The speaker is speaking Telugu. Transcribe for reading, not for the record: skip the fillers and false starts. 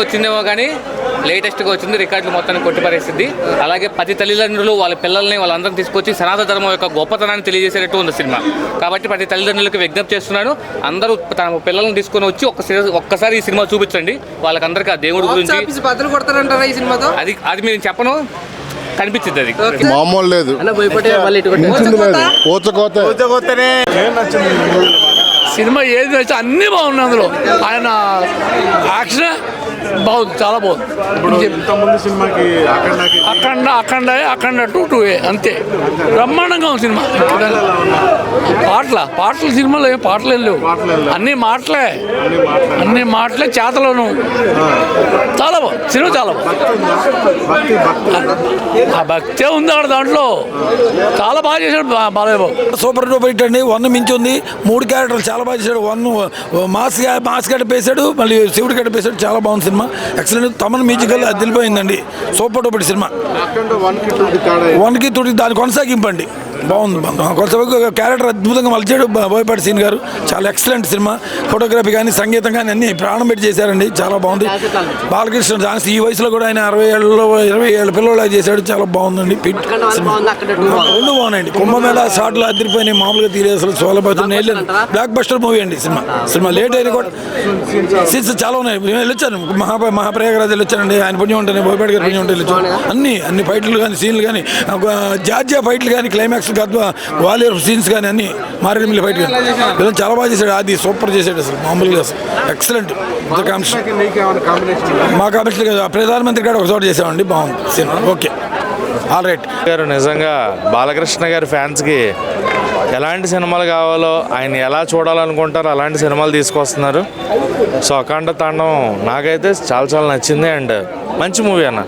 వచ్చిందేమో కానీ లేటెస్ట్గా వచ్చింది, రికార్డులు మొత్తాన్ని కొట్టిపరేసింది. అలాగే 10 తల్లిదండ్రులు వాళ్ళ పిల్లల్ని వాళ్ళందరినీ తీసుకొచ్చి సనాతన ధర్మం యొక్క గొప్పతనాన్ని తెలియజేసేటట్టు ఉంది సినిమా. కాబట్టి 10 తల్లిదండ్రులకు విజ్ఞప్తి చేస్తున్నాను, అందరూ తమ పిల్లల్ని తీసుకొని వచ్చి ఒక్కసారి ఈ సినిమా చూపించండి వాళ్ళకందరికీ ఆ దేవుడి గురించి. అది మీరు చెప్పను, కనిపించింది అది మామూలు లేదు. సినిమా ఏది నచ్చితే అన్నీ బాగున్నాయి. అందులో ఆయన యాక్షన్ బాగుంది, చాలా బాగుంది. అఖండ 2 అంతే బ్రహ్మాండంగా ఉంది సినిమా. పాటలు సినిమాలో ఏం పాటలు ఏం లేవు, అన్ని మాటలే చేతలోను. చాలా బాగుంది సినిమా, చాలా బాగుంది. ఆ భక్తే ఉంది అక్కడ దాంట్లో, చాలా బాగా చేశాడు Balayya Babu. Super duper hit అండి. 1 మించి ఉంది. 3 క్యారెక్టర్లు చాలా బాగా చేశాడు. 1 మాస్ గడ్డ పేసాడు, మళ్ళీ శివుడి గడ్డ పేసాడు. చాలా బాగుంది సినిమా, ఎక్సలెంట్. తమన్ మ్యూజికల్ అదిలిపోయిందండి. Super duper cinema. 1కి 2 దాని కొనసాగింపండి, బాగుంది. కొనసాగి క్యారెక్టర్ అద్భుతంగా మలిచాడు బోయపాటి సీన్ గారు. చాలా ఎక్సలెంట్ సినిమా. ఫోటోగ్రఫీ కానీ సంగీతం కానీ అన్ని ప్రాణం పెట్టి చేశారండి, చాలా బాగుంది. బాలకృష్ణ డాన్స్ ఈ వయసులో కూడా ఆయన 20 ఏళ్ళ పిల్లలు చేశాడు, చాలా బాగుందండి. రెండు బాగున్నాయండి. కుంభమేళ షాట్లు అదిరిపోయినాయి, మామూలుగా తీరేసి అసలు సోలబోతుంది. బ్లాక్ బస్టర్ మూవీ అండి సినిమా లేట్ అయినా కూడా సీన్స్ చాలా ఉన్నాయి. వెళ్ళొచ్చాను, మహాప్రయాగరాజ్ వెళ్ళొచ్చానండి. ఆయన పుణ్యం ఉంటుంది, బోయపాటి గారి పుణ్యం ఉంటుంది. అన్ని ఫైట్లు కానీ సీన్లు కానీ జార్జియా ఫైట్లు కానీ క్లైమాక్స్ వాలియర్ సీన్స్ కానీ అన్ని మారేడుమిల్లి ఫైట్ కానీ చాలా బాగా చేశాడు. అది సూపర్ చేశాడు, అసలు మామూలుగా ఎక్సలెంట్. మా కాంబినేషన్ ప్రధానమంత్రి గారు ఒక చోట చేసామండి, బాగుంది సినిమా. ఓకే, ఆల్ రైట్ గారు. నిజంగా బాలకృష్ణ గారి ఫ్యాన్స్కి ఎలాంటి సినిమాలు కావాలో, ఆయన ఎలా చూడాలనుకుంటారో అలాంటి సినిమాలు తీసుకొస్తున్నారు. సో అఖండ తాండవం నాకైతే చాలా నచ్చింది. అండ్ మంచి మూవీ అన్న.